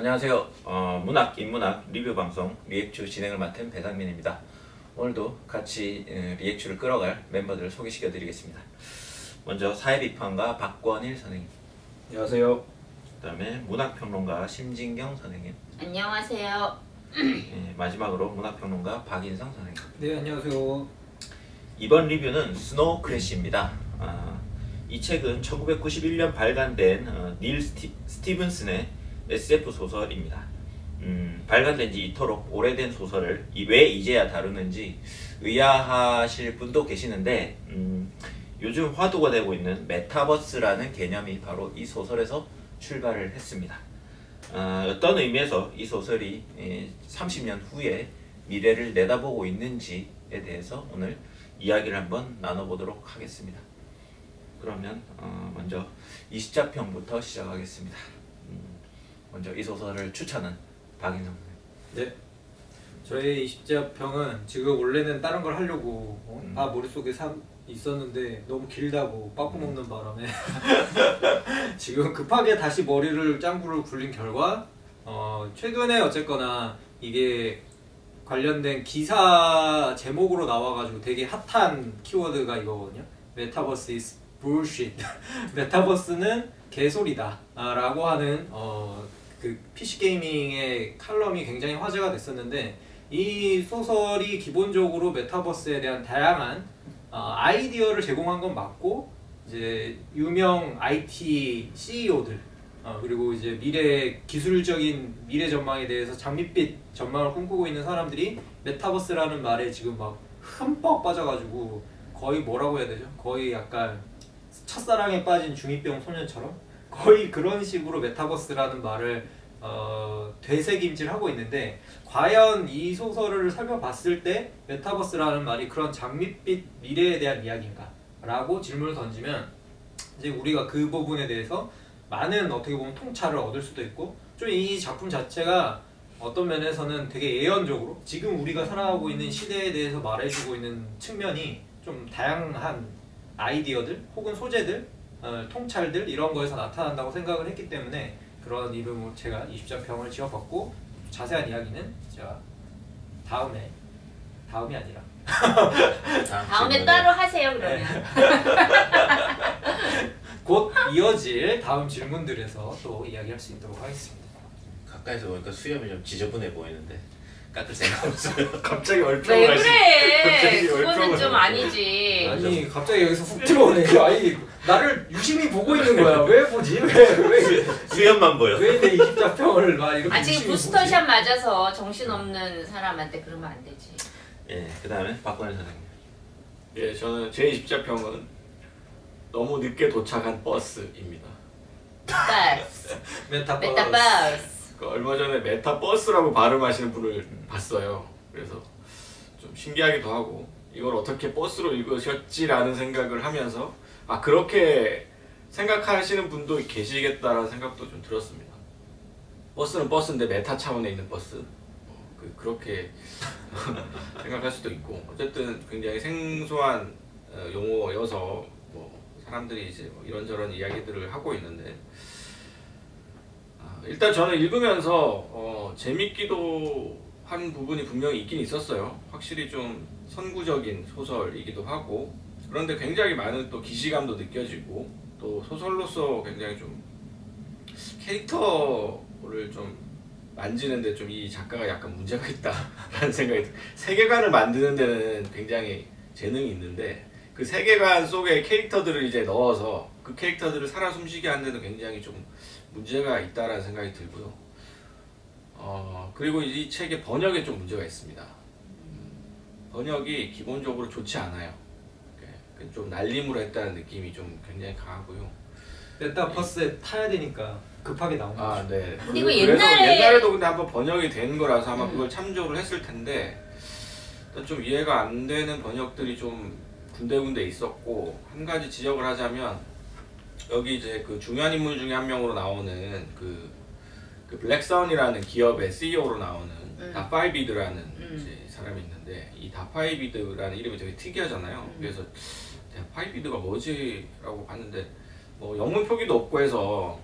안녕하세요. 문학, 인문학 리뷰 방송 리액추 진행을 맡은 배상민입니다. 오늘도 같이 리액추를 끌어갈 멤버들을 소개시켜 드리겠습니다. 먼저 사회비판가 박권일 선생님. 안녕하세요. 그 다음에 문학평론가 심진경 선생님. 안녕하세요. 네, 마지막으로 문학평론가 박인성 선생님. 네, 안녕하세요. 이번 리뷰는 스노우 크래시입니다. 이 책은 1991년 발간된 닐 스티븐슨의 SF 소설입니다. 발간된 지 이토록 오래된 소설을 왜 이제야 다루는지 의아하실 분도 계시는데 요즘 화두가 되고 있는 메타버스라는 개념이 바로 이 소설에서 출발을 했습니다. 어떤 의미에서 이 소설이 30년 후에 미래를 내다보고 있는지에 대해서 오늘 이야기를 한번 나눠보도록 하겠습니다. 그러면 먼저 20자평부터 시작하겠습니다. 먼저 이 소설을 추천한 박인성 선생님. 네. 저의 20자평은 지금 원래는 다른 걸 하려고 다 머릿속에 있었는데 너무 길다고 빠꾸 먹는 바람에 지금 급하게 다시 머리를 짱구를 굴린 결과 최근에 어쨌거나 이게 관련된 기사 제목으로 나와가지고 되게 핫한 키워드가 이거거든요. 메타버스 is bullshit. 메타버스는 개소리다 라고 하는 그 PC게이밍의 칼럼이 굉장히 화제가 됐었는데, 이 소설이 기본적으로 메타버스에 대한 다양한 아이디어를 제공한 건 맞고, 이제 유명 IT CEO들 그리고 이제 기술적인 미래 전망에 대해서 장밋빛 전망을 꿈꾸고 있는 사람들이 메타버스라는 말에 지금 막 흠뻑 빠져가지고 거의 뭐라고 해야 되죠? 거의 약간 첫사랑에 빠진 중2병 소년처럼 거의 그런 식으로 메타버스라는 말을 되새김질하고 있는데, 과연 이 소설을 살펴봤을 때 메타버스라는 말이 그런 장밋빛 미래에 대한 이야기인가? 라고 질문을 던지면 이제 우리가 그 부분에 대해서 많은 어떻게 보면 통찰을 얻을 수도 있고, 좀 이 작품 자체가 어떤 면에서는 되게 예언적으로 지금 우리가 살아가고 있는 시대에 대해서 말해주고 있는 측면이 좀 다양한 아이디어들 혹은 소재들, 통찰들 이런 거에서 나타난다고 생각을 했기 때문에 그런 이름으로 제가 20자평을 지어봤고, 자세한 이야기는 제가 다음이 아니라 다음에 따로 하세요 그러면. 곧 이어질 다음 질문들에서 또 이야기할 수 있도록 하겠습니다. 가까이서 보니까 수염이 좀 지저분해 보이는데 깎을 생각 없어요. 갑자기 왜 그래? 그거는 좀 아니지. 아니 갑자기 여기서 훅 들어오네. 아니 나를 유심히 보고 있는 거야. 왜 보지? 왜 수염만 보여. 왜 내 20자평을 막 이렇게 지금 유심히 부스터샷 맞아서 정신없는 사람한테 그러면 안 되지. 예, 그 다음에 박권일 선생님. 예, 저는 제 20자평은 너무 늦게 도착한 버스입니다. 버스. 메타버스. 메타버스. 얼마 전에 메타버스라고 발음하시는 분을 봤어요. 그래서 좀 신기하기도 하고 이걸 어떻게 버스로 읽으셨지라는 생각을 하면서 그렇게 생각하시는 분도 계시겠다라는 생각도 좀 들었습니다. 버스는 버스인데 메타 차원에 있는 버스, 그렇게 생각할 수도 있고, 어쨌든 굉장히 생소한 용어여서 사람들이 이제 이런저런 이야기들을 하고 있는데, 일단 저는 읽으면서 재밌기도 한 부분이 분명히 있긴 있었어요. 확실히 좀 선구적인 소설이기도 하고, 그런데 굉장히 많은 또 기시감도 느껴지고, 또 소설로서 굉장히 좀 캐릭터를 좀 만지는데 좀 이 작가가 약간 문제가 있다라는 생각이 들어요. 세계관을 만드는 데는 굉장히 재능이 있는데 그 세계관 속에 캐릭터들을 이제 넣어서 그 캐릭터들을 살아 숨쉬게 하는 데는 굉장히 좀 문제가 있다라는 생각이 들고요. 그리고 이 책의 번역에 좀 문제가 있습니다. 번역이 기본적으로 좋지 않아요. 좀 날림으로 했다는 느낌이 좀 굉장히 강하고요. 메타버스에 타야 되니까 급하게 나온 거죠. 네. 그리고 그래서 옛날에도 근데 한번 번역이 된 거라서 아마 그걸 참조를 했을 텐데, 일단 좀 이해가 안 되는 번역들이 좀 군데군데 있었고, 한 가지 지적을 하자면 여기 이제 그 중요한 인물 중에 한 명으로 나오는 그 블랙선이라는 기업의 CEO로 나오는 다파이비드라는 이제 사람이 있는데, 이 다파이비드라는 이름이 되게 특이하잖아요. 그래서 다파이비드가 뭐지? 라고 봤는데 영문 표기도 없고 해서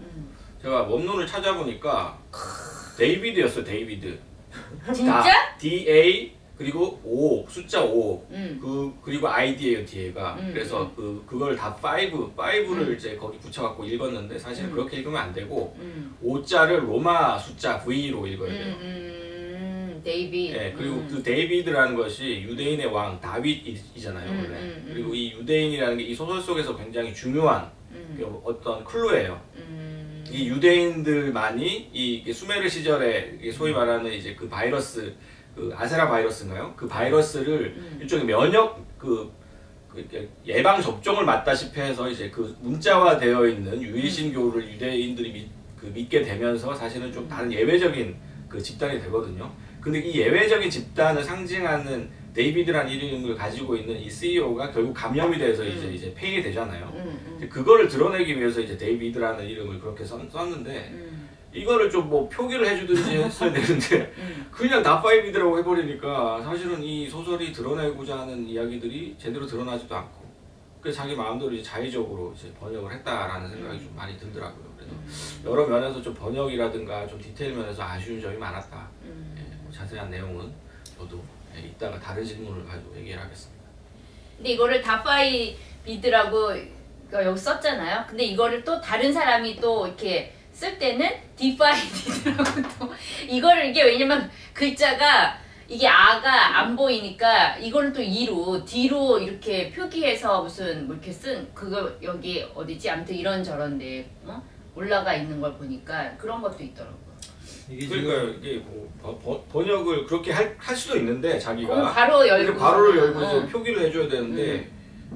제가 원문을 찾아보니까 데이비드였어요. 데이비드. 진짜? DA 그리고 5 숫자 5 음. 그리고 ID예요 뒤에가. 음. 그래서 그걸 다 5를 이제 거기 붙여갖고 읽었는데 사실 그렇게 읽으면 안 되고 5자를 로마 숫자 V로 읽어야 돼요. 데이비드. 네, 그리고 그 데이비드라는 것이 유대인의 왕 다윗이잖아요. 원래. 그리고 이 유대인이라는 게 이 소설 속에서 굉장히 중요한 어떤 클루예요. 이 유대인들만이 이 수메르 시절에 소위 말하는 이제 그 바이러스, 그 아세라 바이러스인가요? 그 바이러스를 일종의 면역 예방 접종을 맞다시피 해서 이제 그 문자화되어 있는 유일신교를 유대인들이 믿게 되면서 사실은 좀 다른 예외적인 그 집단이 되거든요. 근데 이 예외적인 집단을 상징하는 데이비드라는 이름을 가지고 있는 이 CEO가 결국 감염이 돼서 이제 폐인이 되잖아요. 그거를 드러내기 위해서 이제 데이비드라는 이름을 그렇게 썼는데 이거를 좀 뭐 표기를 해주든지 했어야 되는데 그냥 다 파이비드라고 해버리니까 사실은 이 소설이 드러내고자 하는 이야기들이 제대로 드러나지도 않고 그래서 자기 마음대로 이제 자의적으로 이제 번역을 했다라는 생각이 좀 많이 들더라고요. 그래서 여러 면에서 좀 번역이라든가 좀 디테일 면에서 아쉬운 점이 많았다. 예, 뭐 자세한 내용은 저도 이따가 다른 질문을 가지고 얘기를 하겠습니다. 근데 이거를 다파이비드라고 여기 썼잖아요. 근데 이거를 또 다른 사람이 또 이렇게 쓸 때는 디파이비드라고 또 이거를 이게 왜냐면 글자가 이게 아가 안 보이니까 이거를 또 E로 D로 이렇게 표기해서 무슨 뭐 이렇게 쓴 그거 여기 어디지 아무튼 이런저런데 올라가 있는 걸 보니까 그런 것도 있더라고요. 그러니까 이게 뭐 번역을 그렇게 할 수도 있는데 자기가 괄호 열고 괄호를 열고 이제 표기를 해줘야 되는데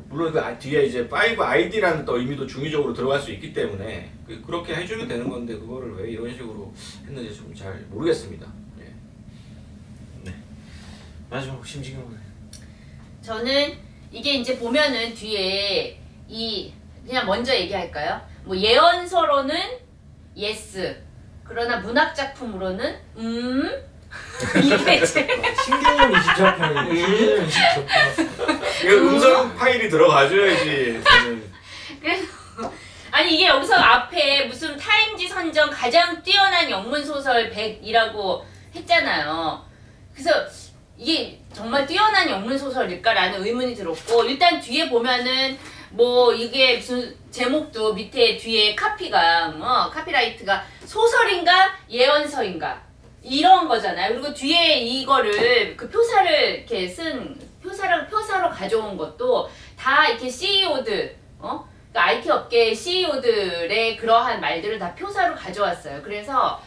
물론 그 뒤에 이제 5ID라는 또 의미도 중의적으로 들어갈 수 있기 때문에 그렇게 해주면 되는 건데 그거를 왜 이런 식으로 했는지 좀 잘 모르겠습니다. 예. 네. 마지막 심지경. 저는 이게 이제 보면은 뒤에 이 그냥 먼저 얘기할까요? 뭐 예언서로는 yes. 그러나 문학 작품으로는 이게 제 신개념 24편이네. 신개념 24편. 이거 음성 파일이 들어가줘야지. 그래서 아니 이게 여기서 앞에 무슨 타임지 선정 가장 뛰어난 영문 소설 100이라고 했잖아요. 그래서 이게 정말 뛰어난 영문 소설일까라는 의문이 들었고 일단 뒤에 보면은 뭐 이게 무슨 제목도 밑에 뒤에 카피가 카피라이트가 소설인가 예언서인가 이런 거잖아요. 그리고 뒤에 이거를 그 표사를 이렇게 쓴 표사로 가져온 것도 다 이렇게 CEO들 그러니까 IT 업계 CEO들의 그러한 말들을 다 표사로 가져왔어요. 그래서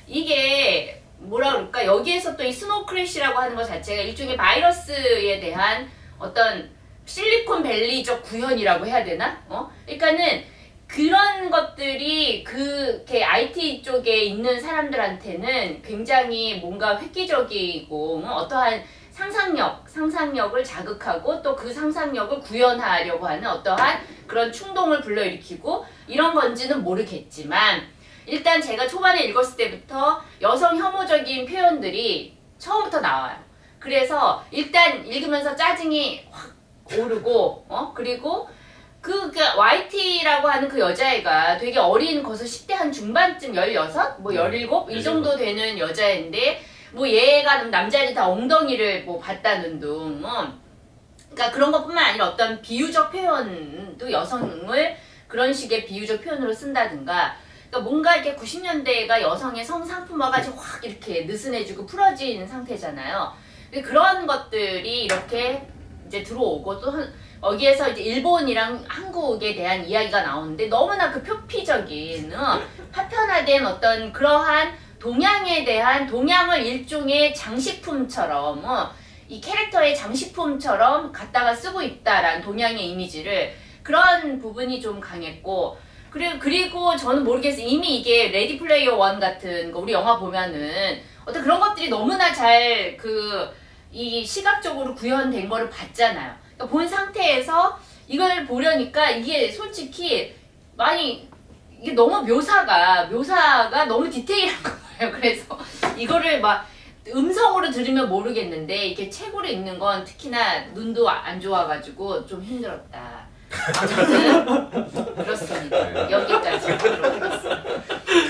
이게 뭐라 그럴까 여기에서 또 이 스노우 크래시라고 하는 것 자체가 일종의 바이러스에 대한 어떤 실리콘밸리적 구현이라고 해야 되나? 그러니까는 그런 것들이 그렇게 IT 쪽에 있는 사람들한테는 굉장히 뭔가 획기적이고 어떠한 상상력을 자극하고 또 그 상상력을 구현하려고 하는 어떠한 그런 충동을 불러일으키고 이런 건지는 모르겠지만 일단 제가 초반에 읽었을 때부터 여성 혐오적인 표현들이 처음부터 나와요. 그래서 일단 읽으면서 짜증이 확 오르고 그리고 그 YT라고 하는 그 여자애가 되게 어린 거기서 10대 한 중반쯤 16? 뭐 17? 이 정도 되는 여자애인데 뭐 얘가 남자애들 다 엉덩이를 뭐 봤다는 둥 그러니까 그런 것뿐만 아니라 어떤 비유적 표현도 여성을 그런 식의 비유적 표현으로 쓴다든가 그러니까 뭔가 이렇게 90년대가 여성의 성상품화가 확 이렇게 느슨해지고 풀어진 상태잖아요. 그런 것들이 이렇게 이제 들어오고 또 여기에서 이제 일본이랑 한국에 대한 이야기가 나오는데 너무나 그 표피적인 파편화된 어떤 그러한 동양에 대한 동양을 일종의 장식품처럼 이 캐릭터의 장식품처럼 갖다가 쓰고 있다라는 동양의 이미지를 그런 부분이 좀 강했고 그리고 저는 모르겠어요. 이미 이게 레디 플레이어 원 같은 거 우리 영화 보면은 어떤 그런 것들이 너무나 잘 이 시각적으로 구현된 거를 봤잖아요. 그러니까 본 상태에서 이걸 보려니까 이게 솔직히 이게 너무 묘사가 너무 디테일한 거예요. 그래서 이거를 막 음성으로 들으면 모르겠는데 이게 책으로 읽는 건 특히나 눈도 안 좋아가지고 좀 힘들었다. 아무튼 그렇습니다. 여기까지 하도록 하겠습니다.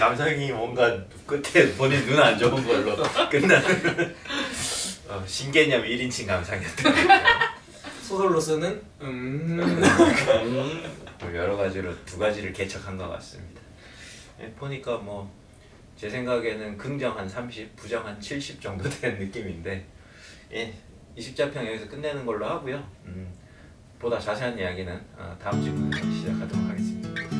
감상이 뭔가 끝에 본인 눈 안 좋은 걸로 끝나는 신개념 1인칭 감상이었던 것 같아요. 소설로서는 뭐 여러 가지로 두 가지를 개척한 것 같습니다. 보니까 뭐 제 생각에는 긍정 한 30, 부정 한 70 정도 된 느낌인데 20자평 여기서 끝내는 걸로 하고요. 보다 자세한 이야기는 다음 주에 시작하도록 하겠습니다.